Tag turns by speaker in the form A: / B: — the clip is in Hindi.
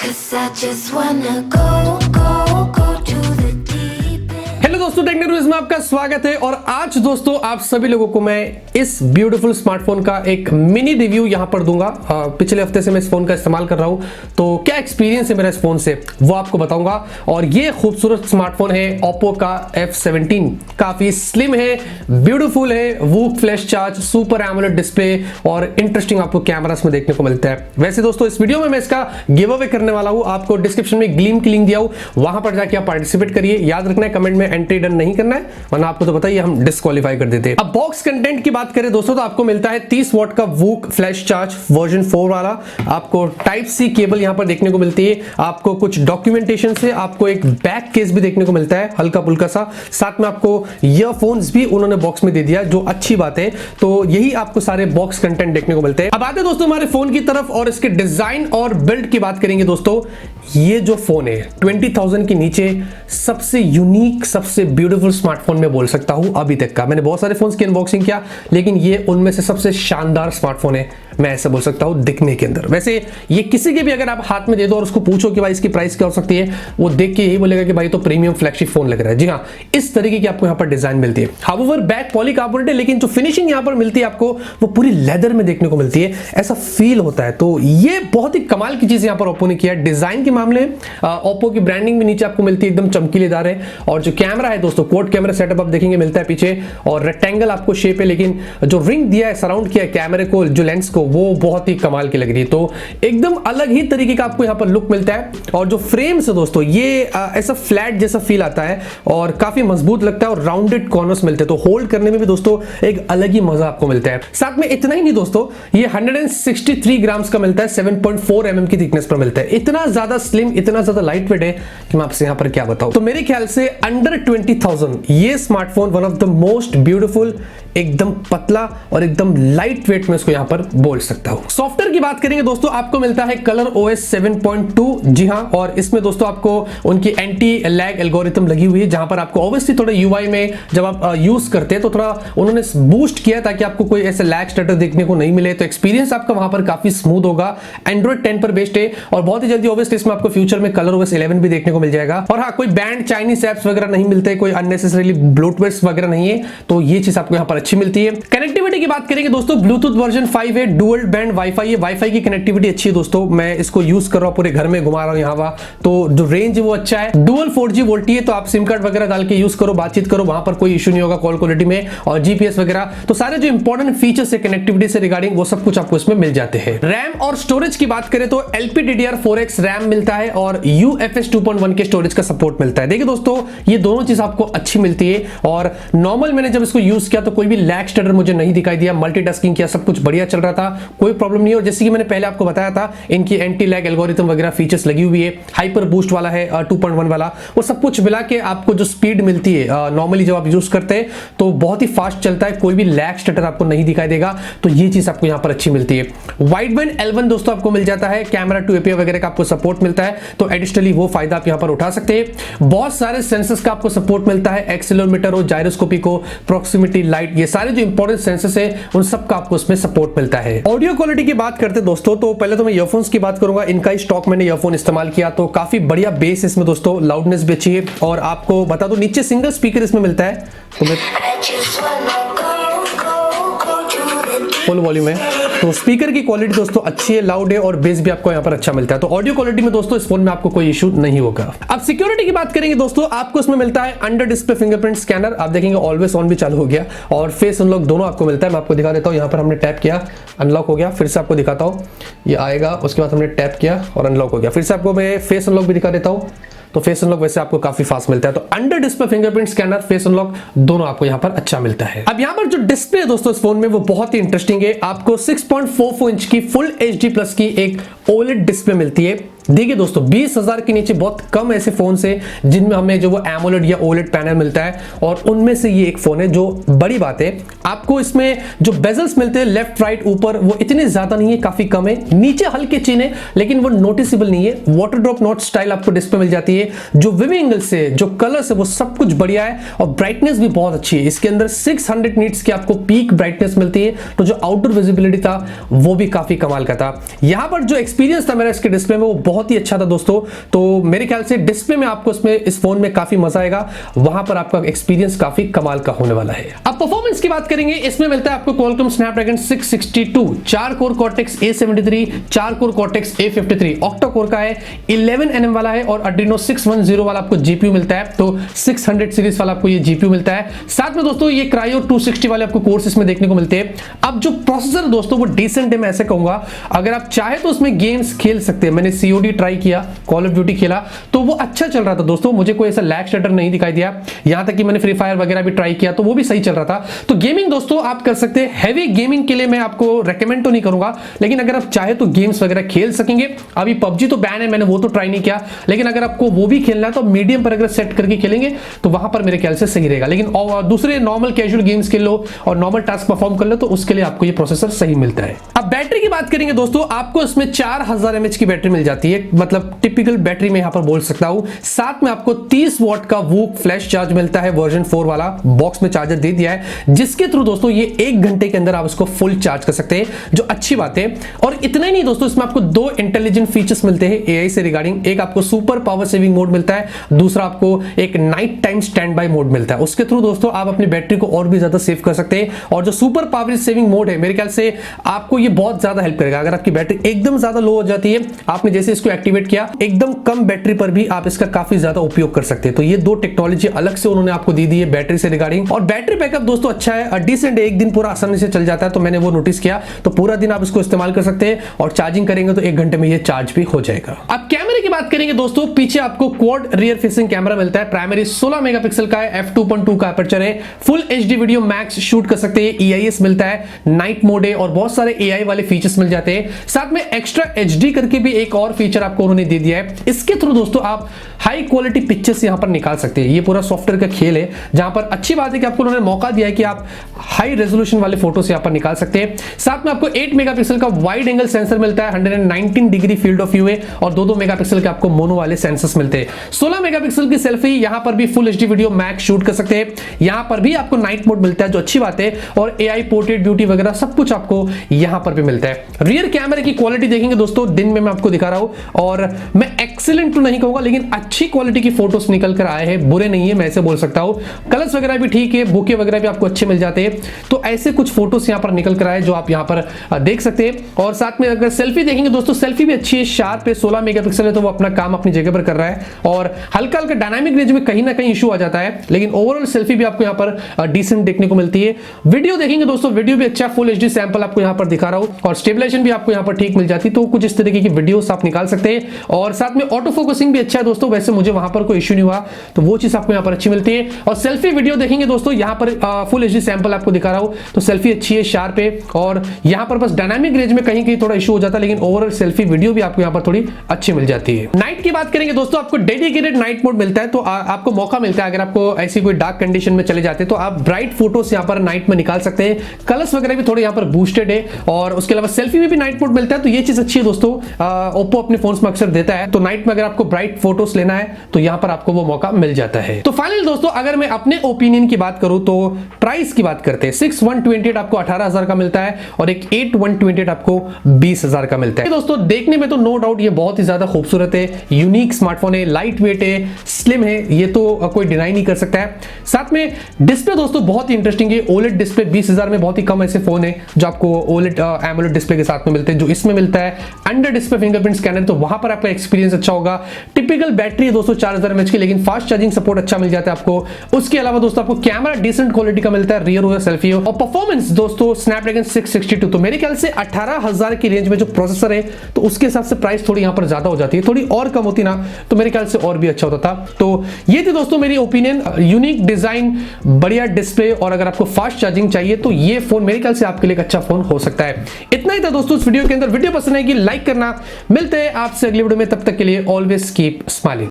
A: 'Cause I just wanna go to the deep end.
B: Hello दोस्तों, टेक्नो रिव्यूज में आपका स्वागत है। और आज दोस्तों आप सभी लोगों को मैं इस ब्यूटीफुल स्मार्टफोन का एक मिनी रिव्यू यहां पर दूंगा। पिछले हफ्ते से मैं इस फोन का इस्तेमाल कर रहा हूं, तो क्या एक्सपीरियंस है मेरा इस फोन से वो आपको बताऊंगा। और ये खूबसूरत स्मार्टफोन है ओप्पो का F17। काफी स्लिम है, ब्यूटीफुल है, VOOC flash charge, super AMOLED display और इंटरेस्टिंग आपको कैमरास में देखने को मिलता है। वैसे दोस्तों इस वीडियो में मैं इसका गिव अवे करने वाला हूं। आपको डिस्क्रिप्शन में ग्लीम की लिंक दिया हूं, वहां पर जाके आप पार्टिसिपेट करिए। याद रखना है कमेंट में एंट्री डन नहीं करना है, वरना आपको तो बताइए हम डिस्क्वालीफाई कर देते हैं। अब बॉक्स कंटेंट की बात करें दोस्तों, तो आपको मिलता है 30 वॉट का वूक फ्लैश चार्ज वर्जन 4 वाला। आपको टाइप सी केबल यहां पर देखने को मिलती है। आपको कुछ डॉक्यूमेंटेशन से आपको एक बैक केस भी देखने को मिलता है, हल्का फुल्का सा। साथ में आपको ईयरफोन्स भी उन्होंने बॉक्स में दे दिया, जो अच्छी बात है। तो यही आपको सारे बॉक्स कंटेंट देखने को मिलते हैं। अब आते हैं दोस्तों हमारे फोन की तरफ और इसके डिजाइन और बिल्ड की बात करेंगे दोस्तों। ये जो फोन है 20,000 के नीचे सबसे यूनिक, सबसे ब्यूटीफुल स्मार्टफोन मैं बोल सकता हूं अभी तक का। मैंने बहुत सारे फोन्स की अनबॉक्सिंग किया, लेकिन ये उनमें से सबसे शानदार स्मार्टफोन है, मैं ऐसा बोल सकता हूं दिखने के अंदर। वैसे ये किसी के भी अगर आप हाथ में दे दो और उसको पूछो कि भाई इसकी प्राइस क्या हो सकती है, वो देख के यही बोलेगा कि भाई तो प्रीमियम फ्लैगशिप फोन लग रहा है। जी हाँ, इस तरीके की आपको यहाँ पर डिजाइन मिलती है। हाउएवर बैक पॉलीकार्बोनेट है, लेकिन जो फिनिशिंग यहाँ पर मिलती है आपको वो पूरी लेदर में देखने को मिलती है, ऐसा फील होता है। तो ये बहुत ही कमाल की चीज यहाँ पर ओप्पो ने किया है। डिजाइन के मामले ओप्पो की ब्रांडिंग भी नीचे आपको मिलती है, एकदम चमकीलेदार है। और जो कैमरा है दोस्तों, क्वाड कैमरा सेटअप आप देखेंगे मिलता है पीछे, और रेक्टेंगल आपको शेप है, लेकिन जो रिंग दिया है, सराउंड किया है कैमरे को, जो लेंस को, वो बहुत ही कमाल की लग रही है। तो एकदम अलग ही तरीके का आपको यहाँ पर लुक मिलता है। और जो फ्रेम्स है दोस्तों, ये ऐसा फ्लैट जैसा फील आता है और काफी मजबूत लगता है, और राउंडेड कॉर्नर्स मिलते हैं, तो होल्ड करने में भी दोस्तों एक अलग ही मजा आपको मिलता है। साथ में इतना ही नहीं दोस्तों, ये 163 ग्राम्स का मिलता है, 7.4 mm की थिकनेस पर मिलता है। इतना ज्यादा स्लिम, इतना ज्यादा लाइट वेट है कि मैं आपसे यहाँ पर क्या बताऊं। तो मेरे ख्याल से अंडर 20,000 ये smartphone one of the most beautiful, एकदम पतला और एकदम लाइट वेट में इसको यहां पर बोल सकता हूं। सॉफ्टवेयर की बात करेंगे दोस्तों, आपको मिलता है कलर OS 7.2। जी हां, और इसमें दोस्तों आपको उनकी एंटी लैग एल्गोरिथम लगी हुई है, जहां पर आपको ऑब्वियसली थोड़ा UI में जब आप यूज करते हैं तो थोड़ा उन्होंने बूस्ट किया ताकि आपको कोई ऐसे लैग स्टेटस देखने को नहीं मिले। तो एक्सपीरियंस आपका वहां पर काफी स्मूथ होगा। एंड्रॉइड 10 पर बेस्ड है, और बहुत ही जल्दी ऑब्वियसली इसमें आपको फ्यूचर में कलर OS 11 भी देखने को मिल जाएगा। और हाँ, कोई बैंड चाइनीज एप्स वगैरह नहीं मिलते, कोई अननेसेसरीली ब्लूटूथ वगैरह नहीं है, तो ये चीज आपको यहाँ पर अच्छी मिलती है। कनेक्टिविटी की बात करेंगे दोस्तों, ब्लूटूथ वर्जन 5 है, डुअल बैंड वाईफाई है। वाईफाई की कनेक्टिविटी अच्छी है दोस्तों, मैं इसको यूज कर रहा हूं, पूरे घर में घुमा रहा हूं यहाँ वहां, तो जो रेंज है वो अच्छा है। डुअल 4G वोल्टी है, तो आप सिम कार्ड वगैरह डाल के यूज करो, बातचीत करो, वहां पर कोई इशू नहीं होगा कॉल क्वालिटी में। और जीपीएस वगैरह, तो सारे जो इंपॉर्टेंट फीचर्स है कनेक्टिविटी से रिगार्डिंग, वो सब कुछ आपको इसमें मिल जाते हैं। रैम और स्टोरेज की बात करें तो LPDDR4X रैम मिलता है और UFS 2.1 के स्टोरेज का सपोर्ट मिलता है। देखिए दोस्तों, ये दोनों चीज आपको अच्छी मिलती है। और नॉर्मल मैंने जब इसको यूज किया तो कोई भी लैग स्टेटर मुझे नहीं दिखाई दिया, मल्टीटास्किंग किया, सब कुछ बढ़िया चल रहा था, कोई प्रॉब्लम नहीं। और जैसे कि मैंने पहले आपको बताया था, इनकी एंटी लैग एल्गोरिथम वगैरह फीचर्स लगी हुई है, हाइपर बूस्ट वाला है 2.1 वाला, वो सब कुछ मिला के आपको जो स्पीड मिलती है नॉर्मली जब आप यूज करते हैं तो बहुत ही फास्ट चलता है, कोई भी लैग स्टेटर आपको नहीं दिखाई देगा। तो ये चीज आपको यहां पर अच्छी मिलती है। वाइड बैंड L1 दोस्तों आपको मिल जाता है, कैमरा 2 API वगैरह का आपको सपोर्ट मिलता है, तो एडिशनली वो फायदा आप यहां पर उठा सकते हैं। बहुत सारे सेंसर्स का आपको सपोर्ट मिलता है, एक्सीलरोमीटर हो, जायरोस्कोपिक हो, प्रॉक्सिमिटी लाइट, ये सारे जो इंपॉर्टेंट सेंसर्स है उन सब का आपको इसमें सपोर्ट मिलता है। ऑडियो क्वालिटी की बात करते दोस्तों, तो पहले तो मैं ईयरफोन्स की बात करूंगा। इनका ही स्टॉक मैंने ईयरफोन इस्तेमाल किया, तो काफी बढ़िया बेस इसमें दोस्तों, लाउडनेस भी अच्छी है। और आपको बता दो, नीचे सिंगल स्पीकर इसमें मिलता है, तो मैं फुल वॉल्यूम है, तो स्पीकर की क्वालिटी दोस्तों अच्छी है, लाउड है, और बेस भी आपको यहाँ पर अच्छा मिलता है। तो ऑडियो क्वालिटी में दोस्तों इस फोन में आपको कोई इशू नहीं होगा। अब सिक्योरिटी की बात करेंगे दोस्तों, आपको इसमें मिलता है अंडर डिस्प्ले फिंगरप्रिंट स्कैनर, आप देखेंगे ऑलवेज ऑन भी चालू हो गया, और फेस अनलॉक दोनों आपको मिलता है। मैं आपको दिखा देता हूँ, यहाँ पर हमने टैप किया, अनलॉक हो गया, फिर से आपको दिखाता हूँ, ये आएगा, उसके बाद हमने टैप किया और अनलॉक हो गया। फिर से आपको मैं फेस अनलॉक भी दिखा देता हूँ, तो फेस अनलॉक वैसे आपको काफी फास्ट मिलता है। तो under display fingerprint scanner, face unlock दोनों आपको यहां पर अच्छा मिलता है। अब यहां पर जो डिस्प्ले है दोस्तों इस फोन में वो बहुत ही इंटरेस्टिंग है। आपको 6.44 इंच की फुल HD प्लस की एक OLED डिस्प्ले मिलती है। देखिए दोस्तों, 20,000 के नीचे बहुत कम ऐसे फोन है जिनमें हमें जो वो एमोलेड या ओलेड पैनल मिलता है, और उनमें से ये एक फोन है। जो बड़ी बात है, आपको इसमें जो बेजल्स मिलते हैं लेफ्ट राइट ऊपर, वो इतने ज्यादा नहीं है, काफी कम है। नीचे हल्के चिन्ह है, लेकिन वो नोटिसेबल नहीं है। वाटर ड्रॉप नॉट स्टाइल आपको डिस्प्ले मिल जाती है। जो विव एंगल से, जो कलर्स है, वो सब कुछ बढ़िया है, और ब्राइटनेस भी बहुत अच्छी है। इसके अंदर 600 नीट्स की आपको पीक ब्राइटनेस मिलती है, तो जो आउटडोर विजिबिलिटी था वो भी काफी कमाल का था। यहां पर जो एक्सपीरियंस था मेरा इसके डिस्प्ले में, वो बहुत ही अच्छा था दोस्तों। तो मेरे ख्याल से डिस्प्ले में आपको इस फोन में काफी मजा आएगा, वहां पर आपका एक्सपीरियंस काफी कमाल का होने वाला है। अब परफॉर्मेंस की बात करेंगे, इसमें मिलता है आपको Qualcomm Snapdragon 662, 4 core Cortex A73, 4 core Cortex A53, octa core का है, 11 nm वाला है और Adreno 610 वाला आपको जीपीयू मिलता है। तो 600 सीरीज वाला आपको ये जीपीयू मिलता है। साथ में दोस्तों ये क्रायो 260 वाले आपको कोर्स इसमें देखने को मिलते हैं। अब जो प्रोसेसर दोस्तों वो डिसेंट है, मैं ऐसे कहूंगा। अगर आप चाहे तो उसमें गेम्स खेल सकते हैं। मैंने COD ट्राई किया, कॉल ऑफ ड्यूटी खेला तो वो अच्छा चल रहा था दोस्तों, मुझे कोई ऐसा लैग शटर नहीं दिखाई दिया। यहां तक कि मैंने फ्री फायर वगैरह भी ट्राई किया तो वो भी सही चल रहा था। तो गेमिंग दोस्तों आप कर सकते हैं। हैवी गेमिंग के लिए मैं आपको रेकमेंड तो नहीं करूंगा, लेकिन अगर आप चाहे तो गेम्स वगैरह खेल सकेंगे। अभी PUBG तो बैन है, मैंने वो तो ट्राई नहीं किया, लेकिन अगर आपको वो भी खेलना है तो मीडियम पर अगर सेट करके खेलेंगे तो वहां पर मेरे ख्याल से सही रहेगा। लेकिन दूसरे नॉर्मल कैजुअल गेम्स खेल लो और नॉर्मल टास्क परफॉर्म कर लो तो उसके लिए आपको ये प्रोसेसर सही मिलता है। अब बैटरी की बात करेंगे दोस्तों, आपको इसमें 4000 mAh की बैटरी मिल जाती है, मतलब टिपिकल बैटरी में यहां पर बोल सकता हूं। साथ में आपको 30 वॉट का वूक फ्लैश चार्ज मिलता है, वर्जन 4 वाला बॉक्स में चार्जर दे दिया है, जिसके थ्रू दोस्तों ये 1 घंटे के अंदर आप इसको फुल चार्ज कर सकते हैं, जो अच्छी बात है। और इतना ही नहीं दोस्तों, इसमें आपको 2 इंटेलिजेंट फीचर्स मिलते हैं AI से रिगार्डिंग। एक आपको सुपर पावर सेविंग मोड मिलता है, दूसरा आपको एक night time stand by mode मिलता है। उसके थ्रू दोस्तों आप अपनी बैटरी को और भी ज्यादा सेव कर सकते हैं। और जो सुपर पावर सेविंग मोड है, मेरे ख्याल से आपको ये बहुत ज्यादा हेल्प करेगा। अगर आपकी बैटरी एकदम ज्यादा लो हो जाती है, आपने जैसे इसको एक्टिवेट किया, एकदम कम बैटरी पर भी आप इसका काफी ज्यादा उपयोग कर सकते हैं। तो ये 2 टेक्नोलॉजी अलग से उन्होंने आपको दी है बैटरी से रिगार्डिंग। और बैटरी बैकअप दोस्तों अच्छा है, डिसेंट है, एक दिन पूरा आसानी से चल जाता है। तो मैंने वो नोटिस किया, तो पूरा दिन आप इसको इस्तेमाल कर सकते हैं और चार्जिंग करेंगे तो 1 घंटे में ये चार्ज भी हो जाएगा। अब कैमरे की बात करेंगे दोस्तों, पीछे आपको क्वाड रियर फेसिंग कैमरा मिलता है। प्राइमरी 16 मेगापिक्सल का है, f2.2 का अपर्चर है, full HD video max shoot कर सकते हैं, EIS मिलता है, नाइट मोड है और बहुत सारे AI वाले फीचर्स मिल जाते हैं। साथ में एक्स्ट्रा HD करके भी एक और फीचर आपको उन्होंने दे दिया है। इसके थ्रू दोस्तों आप हाई क्वालिटी पिक्चर्स यहां पर निकाल सकते हैं। ये पूरा सॉफ्टवेयर का खेल है, जहां पर अच्छी बात है कि आपको उन्होंने मौका दिया है कि आप हाई रेजोल्यूशन वाले फोटोस यहां पर निकाल सकते हैं। साथ में आपको 8 मेगापिक्सल का वाइड एंगल सेंसर मिलता है, 119 डिग्री फील्ड ऑफ व्यू है और 2-2 मेगापिक्सल के आपको मोनो वाले सेंसर्स मिलते हैं। 16 मेगापिक्सल की सेल्फी, यहां पर भी full HD video max shoot कर सकते हैं। यहां पर भी आपको नाइट मोड मिलता है, जो अच्छी बात है, और AI पोर्ट्रेट ब्यूटी वगैरह सब कुछ आपको यहां पर भी मिलता है। रियर कैमरे की क्वालिटी देखेंगे दोस्तों, दिन में मैं आपको दिखा रहा हूं और मैं एक्सीलेंट तो नहीं कहूंगा, लेकिन अच्छी क्वालिटी की फोटोज निकल कर आए हैं, बुरे नहीं है, मैं ऐसे बोल सकता हूं। कलर्स वगैरह भी ठीक है, बुके वगैरह भी आपको अच्छे मिल जाते हैं। तो ऐसे कुछ फोटोज यहां पर निकल कर आए जो आप यहां पर देख सकते हैं। और साथ में अगर सेल्फी देखेंगे दोस्तों, सेल्फी भी अच्छी है, शार्प है, 16 मेगापिक्सल है, तो वो अपना काम अपनी जगह पर कर रहा है। और हल्का हल्का डायनामिक रेंज में कहीं ना कहीं इशू आ जाता है, लेकिन ओवरऑल सेल्फी भी आपको यहां पर डिसेंट देखने को मिलती है। वीडियो देखेंगे दोस्तों, वीडियो भी अच्छा, फुल HD सैंपल आपको यहां पर दिखा रहा हूं और स्टेबलाइजेशन भी आपको यहां पर ठीक मिल जाती है। तो कुछ इस तरीके की वीडियोस आप निकाल सकते हैं। और साथ में ऑटो फोकसिंग भी अच्छा है दोस्तों, वैसे मुझे वहां पर कोई इशू नहीं हुआ, तो वो चीज आपको यहां पर अच्छी मिलती है। और सेल्फी वीडियो देखेंगे दोस्तों, यहां पर फुल HD सैंपल आपको दिखा रहा हूं, तो सेल्फी अच्छी है, शार्प है। और यहां पर बस डायनामिक रेंज में कहीं कहीं थोड़ा इशू हो जाता है, लेकिन ओवरऑल सेल्फी वीडियो भी आपको यहां पर थोड़ी अच्छी मिल जाती है। नाइट की बात करेंगे दोस्तों, आपको डेडिकेटेड नाइट मोड मिलता है, तो आपको मौका मिलता है, अगर आपको ऐसी कोई डार्क कंडीशन में चले जाते हैं तो आप ब्राइट फोटोज यहां पर नाइट में निकाल सकते हैं। कलर्स वगैरह भी थोड़े यहां पर बूस्टेड है और उसके अलावा सेल्फी में भी नाइट मोड मिलता है, तो ये चीज अच्छी है दोस्तों। ओप्पो अपने फोन्स में अक्सर देता है, तो नाइट में अगर आपको ब्राइट फोटोज लेना है तो यहां पर आपको वो मौका मिल जाता है। तो फाइनल दोस्तों, अगर मैं अपने ओपिनियन की बात करूं तो प्राइस की बात करते हैं, 6128 आपको 18,000 का मिलता है और एक 8128 आपको 20,000 का मिलता है। दोस्तों देखने में तो नो डाउट ये बहुत ही ज्यादा खूबसूरत है, यूनिक स्मार्टफोन है, लाइट वेट है, स्लिम है, ये तो कोई डिनाई नहीं कर सकता है। साथ में डिस्प्ले दोस्तों बहुत ही इंटरेस्टिंग है, OLED डिस्प्ले 20,000 में बहुत ही कम ऐसे फोन है जो आपको OLED AMOLED डिस्प्ले के साथ में मिलते हैं, जो इसमें मिलता है। अंडर डिस्प्ले फिंगरप्रिंट स्कैनर, तो वहां पर आपका एक्सपीरियंस अच्छा होगा। टिपिकल बैटरी है दोस्तों 4000 mAh की, लेकिन फास्ट चार्जिंग सपोर्ट अच्छा मिल जाता है आपको। उसके अलावा दोस्तों आपको कैमरा डिसेंट क्वालिटी का मिलता है, रियर हो या सेल्फी हो। और परफॉर्मेंस दोस्तों स्नैपड्रैगन 662, तो मेरे ख्याल से 18,000 की रेंज में जो प्रोसेसर है, तो उसके हिसाब से प्राइस थोड़ी यहां पर ज्यादा हो जाती है। थोड़ी और कम होती ना तो मेरे ख्याल से और भी अच्छा होता था। तो ये थी दोस्तों मेरी ओपिनियन, यूनिक डिजाइन, बढ़िया डिस्प्ले, और अगर आपको फास्ट चार्जिंग चाहिए तो ये फोन मेरे ख्याल से आपके लिए एक अच्छा फोन हो सकता है। इतना ही था दोस्तों इस वीडियो के अंदर। वीडियो पसंद आएगी लाइक करना। मिलते हैं आपसे अगली वीडियो में, तब तक के लिए ऑलवेज कीप स्माइलिंग।